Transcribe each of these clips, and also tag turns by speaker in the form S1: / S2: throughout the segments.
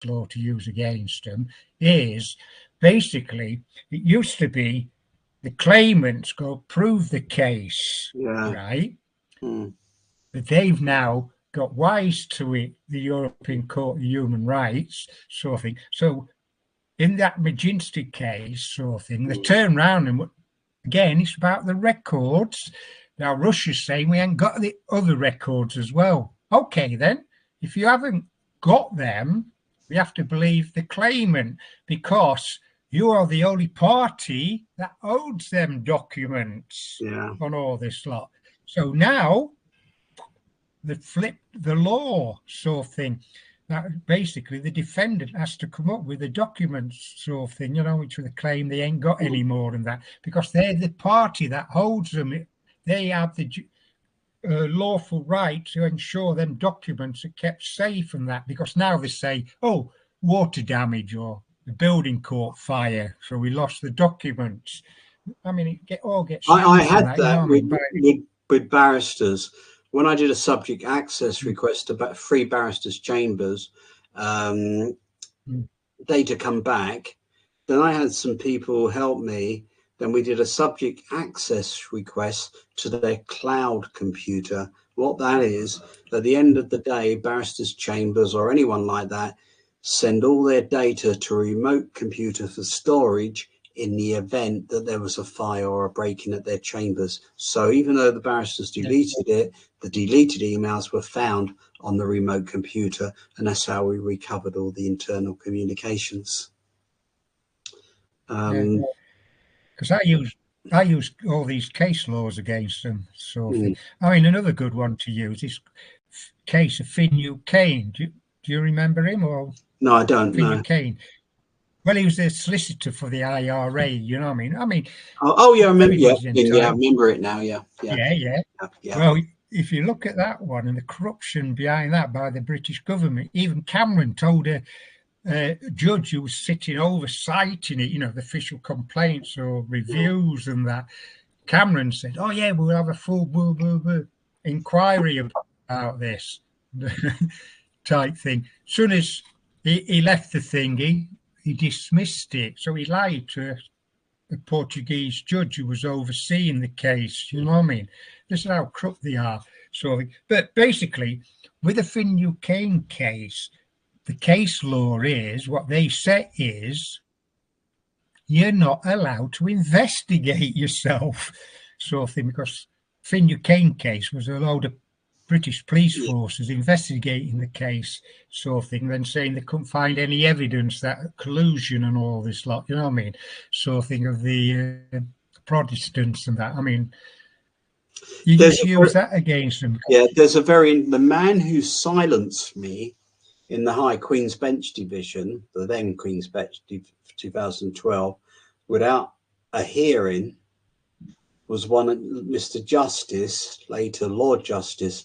S1: law to use against them is basically, it used to be the claimants go prove the case, right? But they've now got wise to it, the European Court of Human Rights sort of thing. So in that Majinsky case sort of thing, they turn around and again, it's about the records. Now Russia's saying we ain't got the other records as well. Okay, then, if you haven't got them, we have to believe the claimant because you are the only party that owns them documents on all this lot. So now they flip the law sort of thing. That basically the defendant has to come up with the documents sort of thing, you know, which they claim they ain't got any more than that because they're the party that holds them. They have the lawful right to ensure them documents are kept safe from that because now they say, oh, water damage or the building caught fire, so we lost the documents. I mean, it all gets.
S2: I had that, you know, with barristers. When I did a subject access request about free barristers' chambers, data come back, then I had some people help me. Then we did a subject access request to their cloud computer. What that is, at the end of the day, barristers' chambers or anyone like that send all their data to a remote computer for storage in the event that there was a fire or a break-in at their chambers. So even though the barristers deleted it, the deleted emails were found on the remote computer, and that's how we recovered all the internal communications.
S1: Because I use all these case laws against them. So I mean, another good one to use is case of Finn Kane. Do you remember him? Or
S2: no, I don't.
S1: Finn Kane. Well, he was the solicitor for the IRA. You know what I mean? I mean.
S2: Oh yeah, I remember. Yeah, I remember it now. Yeah.
S1: Well, if you look at that one and the corruption behind that by the British government, even Cameron told a judge who was sitting oversighting it, you know, the official complaints or reviews and that. Cameron said, "Oh yeah, we'll have a full inquiry about this type thing." As soon as he left the thingy, he dismissed it. So he lied to a Portuguese judge who was overseeing the case. You know what I mean? This is how corrupt they are. So, but basically, with the Finn Kane case, the case law is what they say is you're not allowed to investigate yourself, sort of thing, because Finn Kane case was a load of British police forces investigating the case, sort of thing, then saying they couldn't find any evidence that collusion and all this lot, you know what I mean, sort of thing of the Protestants and that. I mean, you just use that against them.
S2: Yeah, the man who silenced me in the High Queen's Bench Division, the then Queen's Bench 2012, without a hearing, was one Mr. Justice, later Lord Justice,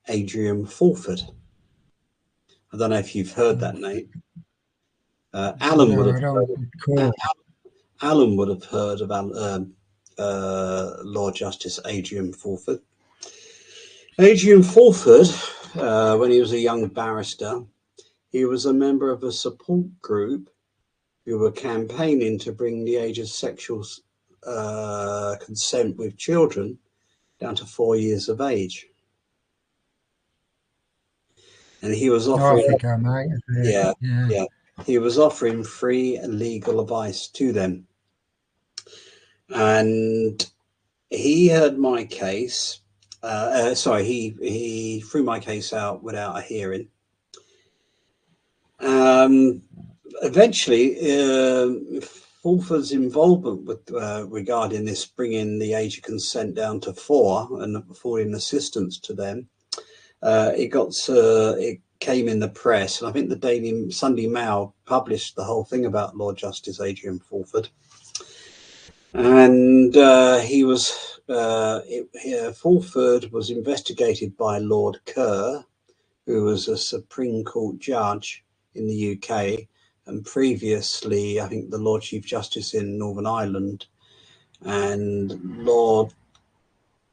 S2: Adrian Fulford. I don't know if you've heard that name. Alan would have heard about Lord Justice Adrian Fulford. Adrian Fulford, when he was a young barrister, he was a member of a support group who were campaigning to bring the age of sexual consent with children down to 4 years of age. And he was offering, he was offering free legal advice to them. And he heard my case. He threw my case out without a hearing. Eventually, Fulford's involvement with regarding this, bringing the age of consent down to 4 and affording assistance to them, it came in the press, and I think the Sunday Mail published the whole thing about Lord Justice Adrian Fulford. And Fulford was investigated by Lord Kerr, who was a Supreme Court judge in the UK, and previously, I think, the Lord Chief Justice in Northern Ireland. And Lord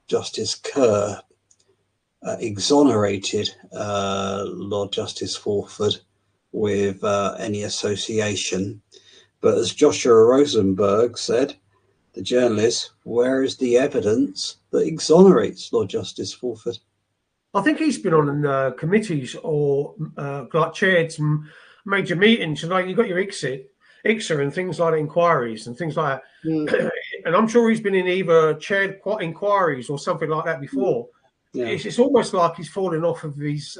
S2: Justice Kerr exonerated Lord Justice Fulford with any association. But as Joshua Rosenberg said, the journalist, where is the evidence that exonerates Lord Justice Fulford?
S3: I think he's been on committees or like chaired some major meetings. Like you've got your ICSA and things like that, inquiries and things like that. And I'm sure he's been in either chaired inquiries or something like that before. Yeah. It's almost like he's fallen off of his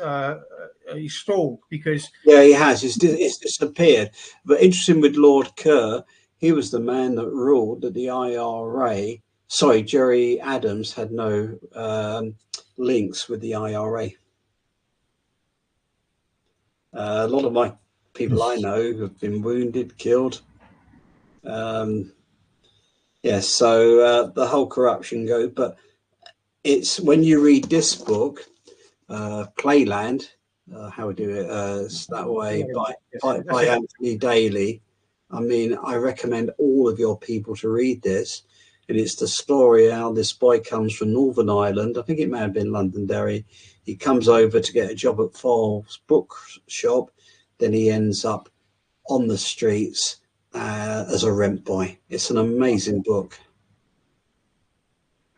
S3: stall because...
S2: Yeah, he has. It's disappeared. But interesting with Lord Kerr, he was the man that ruled that the IRA... Sorry, Jerry Adams had no links with the IRA. A lot of my people I know have been wounded, killed. Yes, so the whole corruption goes. But it's when you read this book, Playland, how we do it, it's that way, by Anthony Daly. I mean, I recommend all of your people to read this. And it's the story how this boy comes from Northern Ireland. I think it may have been Londonderry. He comes over to get a job at Falls bookshop. Then he ends up on the streets as a rent boy. It's an amazing book.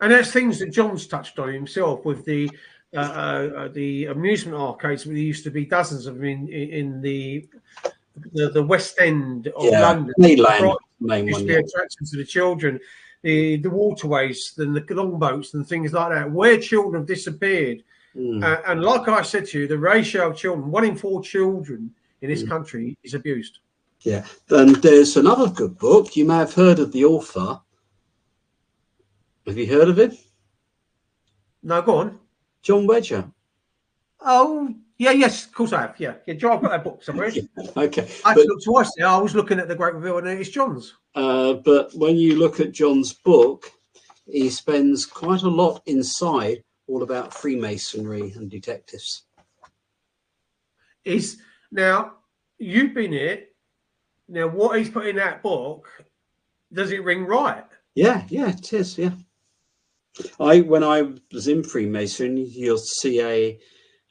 S3: And there's things that John's touched on himself with the amusement arcades. There used to be dozens of them in the West End of London. Used to be attractions to the children. The waterways and the longboats and things like that, where children have disappeared. And like I said to you, the ratio of children, 1 in 4 children in this country is abused.
S2: Yeah. And there's another good book. You may have heard of the author. Have you heard of him?
S3: No, go on.
S2: John Wedger.
S3: Oh, yeah, yes, of course I have. Yeah, John, I've got that book somewhere.
S2: Okay.
S3: I had to look twice now. I was looking at the Great Reveal and it's John's.
S2: But when you look at John's book, he spends quite a lot inside all about Freemasonry and detectives.
S3: Now, you've been here. Now, what he's put in that book, does it ring right?
S2: Yeah, it is, yeah. When I was in Freemasonry, you'll see a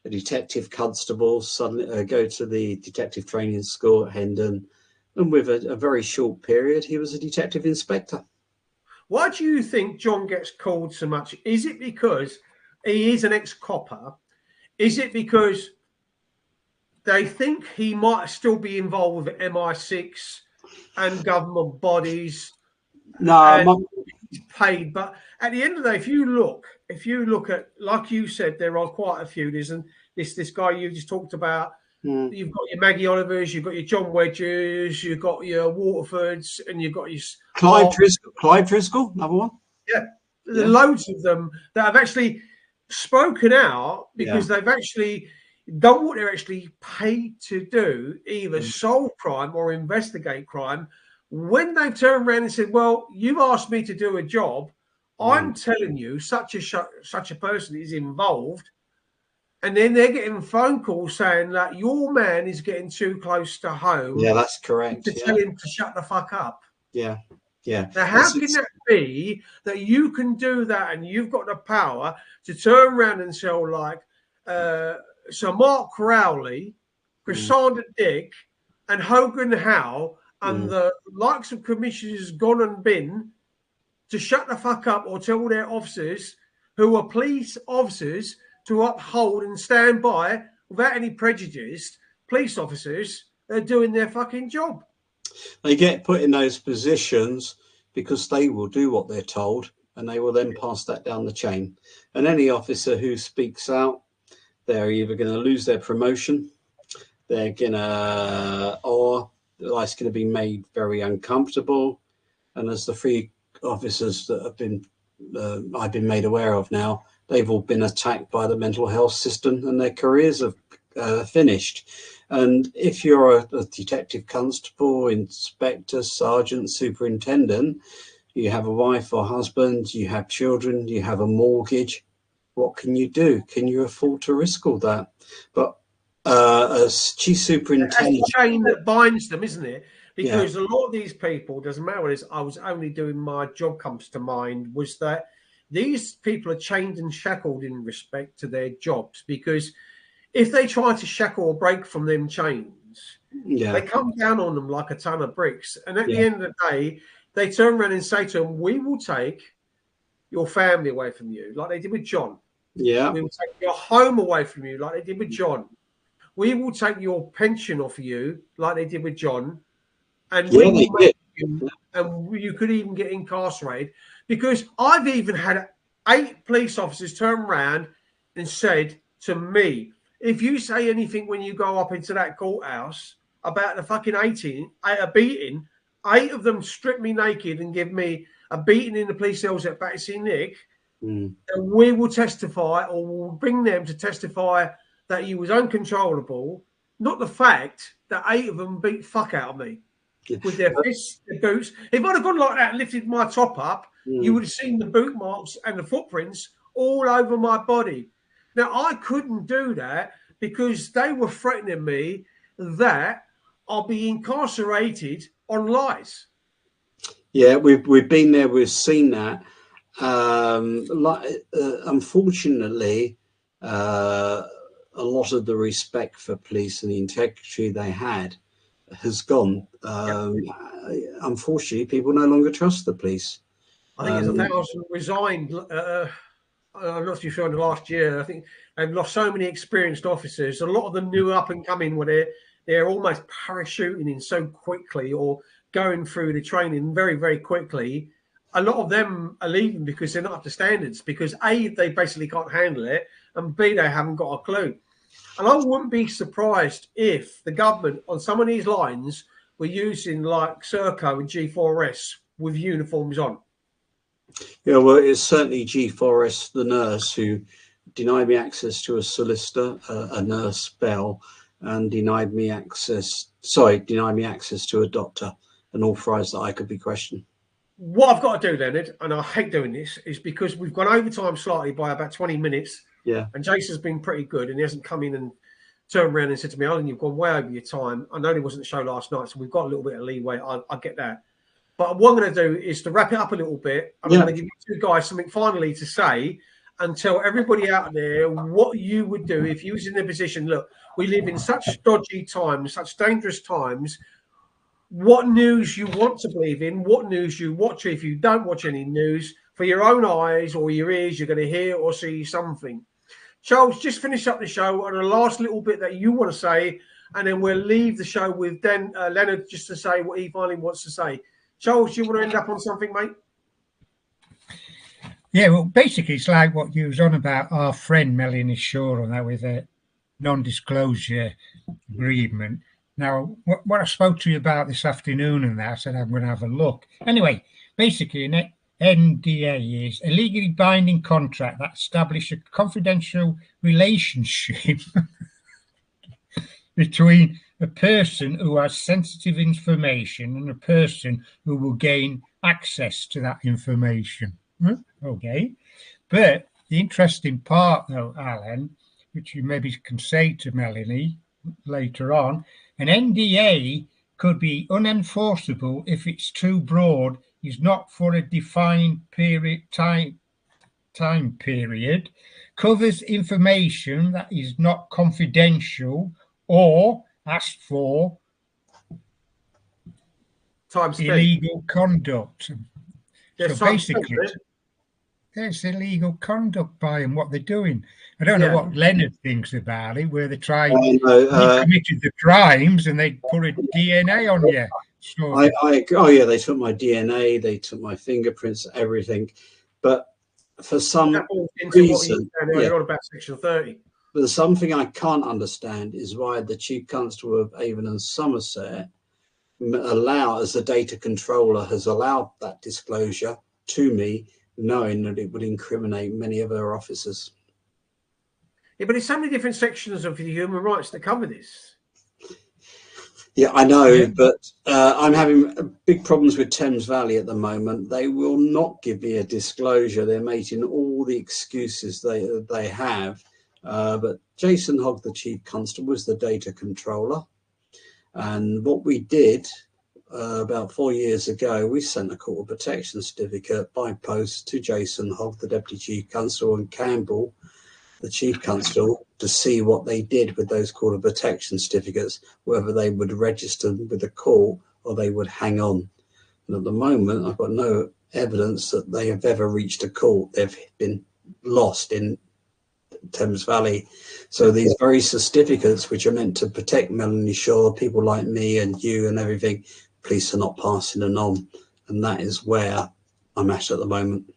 S2: detective constable suddenly go to the detective training school at Hendon, and with a very short period, he was a detective inspector.
S3: Why do you think John gets called so much? Is it because he is an ex-copper? Is it because they think he might still be involved with MI6 and government bodies? No, he's paid. But at the end of the day, if you look at, like you said, there are quite a few. There's this guy you just talked about. You've got your Maggie Olivers, you've got your John Wedgers, you've got your Waterfords, and you've got your
S2: Clive Driscoll, another one.
S3: Yeah, there are loads of them that have actually spoken out because they've actually done what they're actually paid to do, either solve crime or investigate crime. When they've turned around and said, well, you've asked me to do a job, I'm telling you such a person is involved, and then they're getting phone calls saying that your man is getting too close to home.
S2: Yeah, that's correct.
S3: To tell him to shut the fuck up.
S2: Yeah.
S3: Now, how can that be that you can do that and you've got the power to turn around and tell like Sir Mark Crowley, Chrysanda Dick, and Hogan Howe and the likes of commissioners gone and been to shut the fuck up or tell their officers who are police officers to uphold and stand by without any prejudice police officers that are doing their fucking job?
S2: They get put in those positions because they will do what they're told and they will then pass that down the chain. And any officer who speaks out, they're either going to lose their promotion, they're going to, or life's going to be made very uncomfortable. And as the 3 officers that have been, I've been made aware of now, they've all been attacked by the mental health system and their careers have finished. And if you're a detective constable, inspector, sergeant, superintendent, you have a wife or husband, you have children, you have a mortgage, what can you do? Can you afford to risk all that? But as chief superintendent...
S3: That's the chain that binds them, isn't it? Because a lot of these people, doesn't matter what it is, I was only doing my job comes to mind, was that these people are chained and shackled in respect to their jobs, because if they try to shackle or break from them chains,
S2: Yeah.
S3: They come down on them like a ton of bricks. And at the end of the day, they turn around and say to them, we will take your family away from you, like they did with John.
S2: Yeah.
S3: We will take your home away from you, like they did with John. We will take your pension off of you, like they did with John. And we will make you, and you could even get incarcerated. Because I've even had 8 police officers turn around and said to me, if you say anything when you go up into that courthouse about the fucking a beating, 8 of them strip me naked and give me a beating in the police cells at Battersea Nick, and we will testify, or we'll bring them to testify that you was uncontrollable, not the fact that 8 of them beat fuck out of me with their fists, their boots. If I'd have gone like that and lifted my top up, you would have seen the boot marks and the footprints all over my body. Now, I couldn't do that because they were threatening me that I'll be incarcerated on lies.
S2: Yeah, we've been there. We've seen that. Unfortunately, a lot of the respect for police and the integrity they had has gone. Unfortunately, people no longer trust the police.
S3: I think there's 1,000 resigned. I'm not too sure in the last year. I think they've lost so many experienced officers. A lot of the new up and coming were they're almost parachuting in so quickly or going through the training very, very quickly. A lot of them are leaving because they're not up to standards, because A, they basically can't handle it, and B, they haven't got a clue. And I wouldn't be surprised if the government on some of these lines were using like Serco and G4S with uniforms on.
S2: Yeah, well, it's certainly G4S, the nurse, who denied me access to a solicitor, a nurse, Bell, and denied me access to a doctor, and authorised that I could be questioned. What
S3: I've got to do, Leonard, and I hate doing this, is because we've gone over time slightly by about 20 minutes.
S2: Yeah.
S3: And Jason's been pretty good, and he hasn't come in and turned around and said to me, Alan, you've gone way over your time. I know there wasn't a show last night, so we've got a little bit of leeway. I get that. But what I'm going to do is to wrap it up a little bit. I'm going to give you 2 guys something finally to say and tell everybody out there what you would do if you was in their position. Look, we live in such dodgy times, such dangerous times. What news you want to believe in, what news you watch. If you don't watch any news, for your own eyes or your ears, you're going to hear or see something. Charles, just finish up the show on the last little bit that you want to say, and then we'll leave the show with Leonard just to say what he finally wants to say. Charles, do you want to end up on something, mate?
S1: Yeah, well, basically, it's like what you was on about our friend Melanie Shaw on that with a non-disclosure agreement. Now, what I spoke to you about this afternoon and that, I said I'm going to have a look. Anyway, basically, an NDA is a legally binding contract that establishes a confidential relationship between a person who has sensitive information and a person who will gain access to that information. Okay. But the interesting part, though, Alan, which you maybe can say to Melanie later on, an NDA could be unenforceable if it's too broad, is not for a defined time period, covers information that is not confidential, or asked for illegal conduct. So basically, there's illegal conduct by them, what they're doing. I don't know what Leonard thinks about it, where they try you committed the crimes and they put a DNA on you. So,
S2: they took my DNA, they took my fingerprints, everything. But for some reason,
S3: you're on about Section 30.
S2: But something I can't understand is why the Chief Constable of Avon and Somerset as the data controller, has allowed that disclosure to me, knowing that it would incriminate many of her officers.
S3: Yeah, but there's so many different sections of the human rights that cover this.
S2: Yeah, I know, but I'm having big problems with Thames Valley at the moment. They will not give me a disclosure. They're making all the excuses they have. But Jason Hogg, the Chief Constable, was the data controller. And what we did about 4 years ago, we sent a court of protection certificate by post to Jason Hogg, the Deputy Chief Constable, and Campbell, the Chief Constable, to see what they did with those Court of Protection certificates, whether they would register with the court or they would hang on. And at the moment, I've got no evidence that they have ever reached a court. They've been lost in Thames Valley. So these very certificates, which are meant to protect Melanie Shaw, people like me and you and everything, police are not passing them on. And that is where I'm at the moment.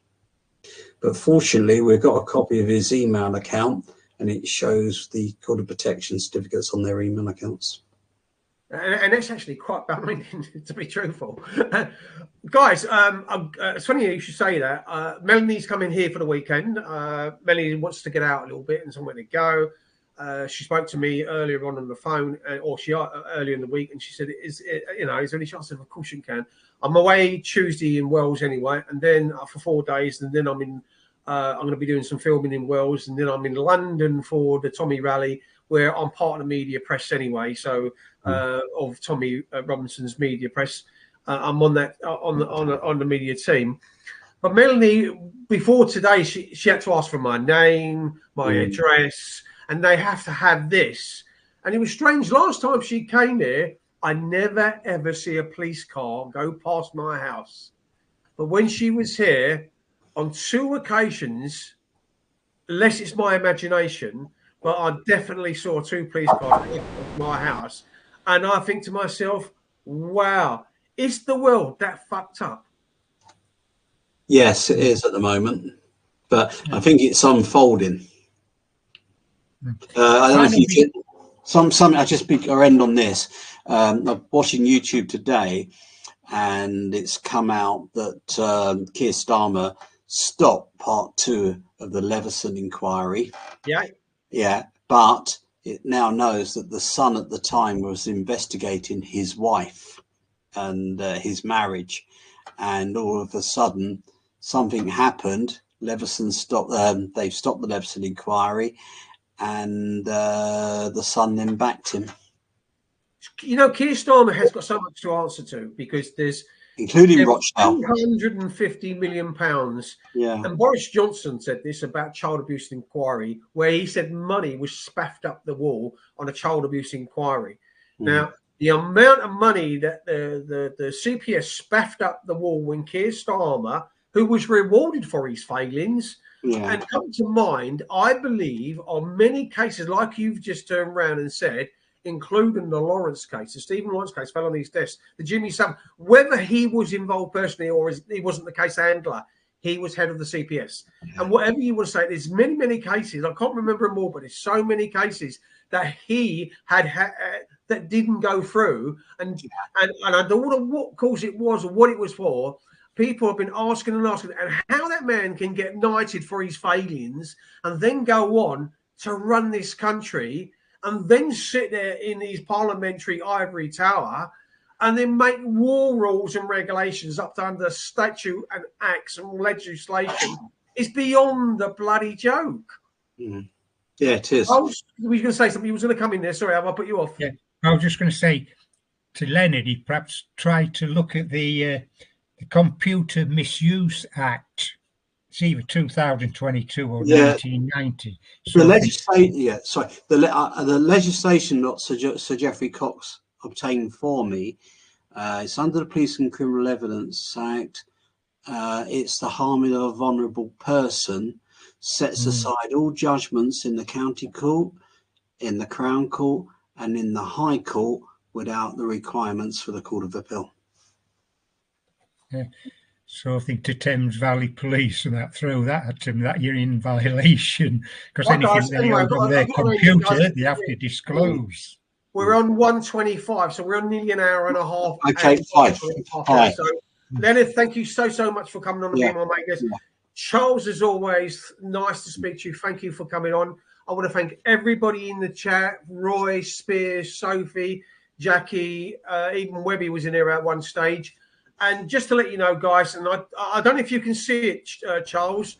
S2: But fortunately, we've got a copy of his email account, and it shows the Court of Protection certificates on their email accounts.
S3: And that's actually quite binding, to be truthful. Guys, it's funny you should say that. Melanie's coming here for the weekend. Melanie wants to get out a little bit and somewhere to go. She spoke to me earlier on the phone, earlier in the week, and she said, is there any chance of a caution can? I'm away Tuesday in Wales anyway, and then for 4 days, and then I'm going to be doing some filming in Wales, and then I'm in London for the Tommy Rally, where I'm part of the media press anyway. So of Tommy Robinson's media press, I'm on that on the media team. But Melanie, before today, she had to ask for my name, my address, and they have to have this. And it was strange. Last time she came here, I never ever see a police car go past my house. But when she was here, on 2 occasions, unless it's my imagination, but I definitely saw 2 police cars at my house. And I think to myself, wow, is the world that fucked up?
S2: Yes, it is at the moment. But I think it's unfolding. I don't know if you did something. I just end on this. I'm watching YouTube today, and it's come out that Keir Starmer stopped part 2 of the Leveson inquiry. Yeah, but it now knows that the son at the time was investigating his wife and his marriage, and all of a sudden something happened. Leveson stopped. They've stopped the Leveson inquiry, and the son then backed him.
S3: You know, Keir Starmer has got so much to answer to, because there's
S2: including Rochdale,
S3: £250 million.
S2: Yeah.
S3: And Boris Johnson said this about child abuse inquiry, where he said money was spaffed up the wall on a child abuse inquiry. Now, the amount of money that the CPS spaffed up the wall when Keir Starmer, who was rewarded for his failings, and come to mind, I believe, on many cases, like you've just turned around and said, including the Lawrence case, the Stephen Lawrence case fell on his desk, the Jimmy Savile, whether he was involved personally or he wasn't the case handler, he was head of the CPS. And whatever you want to say, there's many, many cases, I can't remember them all, but there's so many cases that he had that didn't go through. And I don't know what cause it was or what it was for. People have been asking and asking, and how that man can get knighted for his failings and then go on to run this country and then sit there in his parliamentary ivory tower and then make war rules and regulations up to under statute and acts and legislation is beyond the bloody joke.
S2: Yeah, it is.
S3: Were you going to say something? You was going to come in there. Sorry, have I put you off?
S1: Yeah, I was just going to say to Leonard, he perhaps tried to look at the Computer Misuse Act. It's either 2022 or 1990. So
S2: the legislation that Sir Geoffrey Cox obtained for me, it's under the Police and Criminal Evidence Act. It's the harming of a vulnerable person, sets aside all judgments in the county court, in the Crown Court, and in the High Court without the requirements for the Court of Appeal.
S1: Yeah. So I think to Thames Valley Police and that, throw that at them, that you're in violation, because anything they hold on their computer, they have to disclose.
S3: We're on 1:25, so we're on nearly an hour and a half.
S2: Okay, fine.
S3: So, Leonard, thank you so much for coming on and being my mate guest. Charles, as always, nice to speak to you. Thank you for coming on. I want to thank everybody in the chat: Roy, Spears, Sophie, Jackie, even Webby was in there at one stage. And just to let you know, guys, and I don't know if you can see it, Charles,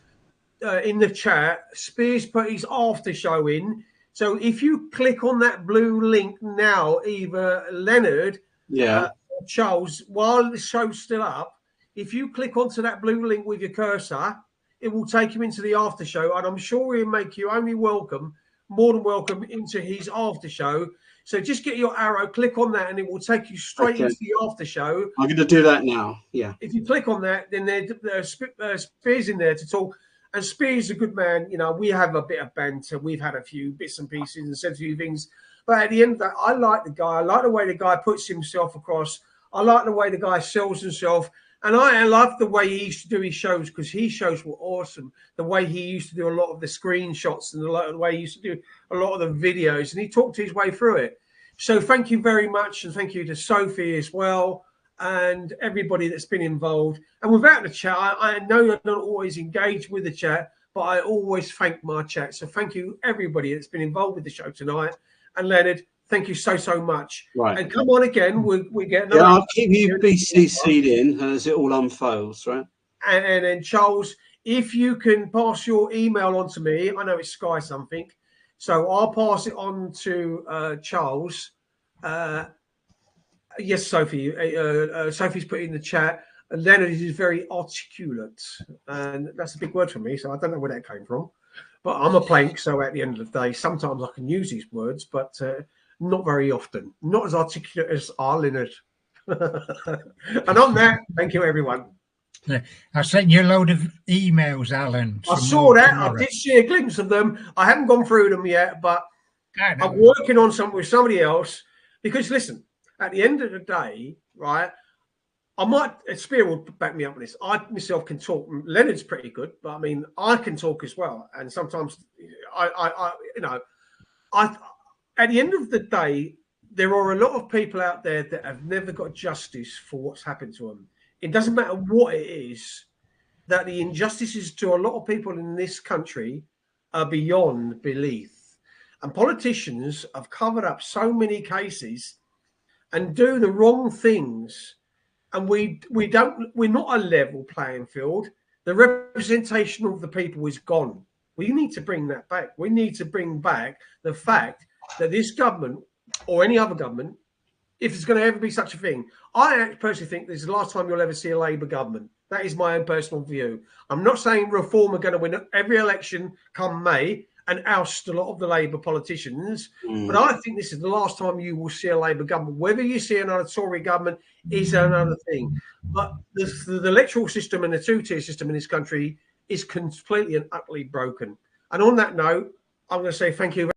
S3: in the chat, Spears put his after show in. So if you click on that blue link now, either Leonard, or Charles, while the show's still up, if you click onto that blue link with your cursor, it will take you into the after show. And I'm sure we'll make you only welcome more than welcome into his after show. So just get your arrow, click on that, and it will take you straight into the after show.
S2: I'm going to do that now. Yeah.
S3: If you click on that, then there's Spears in there to talk. And Spears is a good man. You know, we have a bit of banter. We've had a few bits and pieces and said a few things. But at the end of that, I like the guy. I like the way the guy puts himself across. I like the way the guy sells himself. And I love the way he used to do his shows, because his shows were awesome. The way he used to do a lot of the screenshots and the way he used to do a lot of the videos. And he talked his way through it. So thank you very much. And thank you to Sophie as well, and everybody that's been involved. And without the chat, I know I don't always engage with the chat, but I always thank my chat. So thank you, everybody that's been involved with the show tonight. And Leonard, thank you so much.
S2: Right.
S3: And come on again. We get
S2: another. Yeah, I'll keep you BCC'd in as it all unfolds, right?
S3: And then Charles, if you can pass your email on to me, I know it's Sky something, so I'll pass it on to Charles. Yes, Sophie. Sophie's put in the chat. Leonard is very articulate, and that's a big word for me, so I don't know where that came from. But I'm a plank, so at the end of the day, sometimes I can use these words, but not very often. Not as articulate as our Leonard. And on that, thank you, everyone.
S1: I sent you a load of emails, Alan.
S3: I saw that. Tomorrow. I did see a glimpse of them. I haven't gone through them yet, but I'm working on some with somebody else. Because listen, at the end of the day, right, I might, Spear will back me up on this. I myself can talk. Leonard's pretty good, but I mean, I can talk as well. And sometimes I at the end of the day, there are a lot of people out there that have never got justice for what's happened to them. It doesn't matter what it is, that the injustices to a lot of people in this country are beyond belief. And politicians have covered up so many cases and do the wrong things. And we're not a level playing field. The representation of the people is gone. We need to bring that back. We need to bring back the fact that this government or any other government, if there's going to ever be such a thing, I personally think this is the last time you'll ever see a Labour government. That is my own personal view. I'm not saying Reform are going to win every election come May and oust a lot of the Labour politicians, but I think this is the last time you will see a Labour government. Whether you see another Tory government is another thing. But the electoral system and the two-tier system in this country is completely and utterly broken. And on that note, I'm going to say thank you.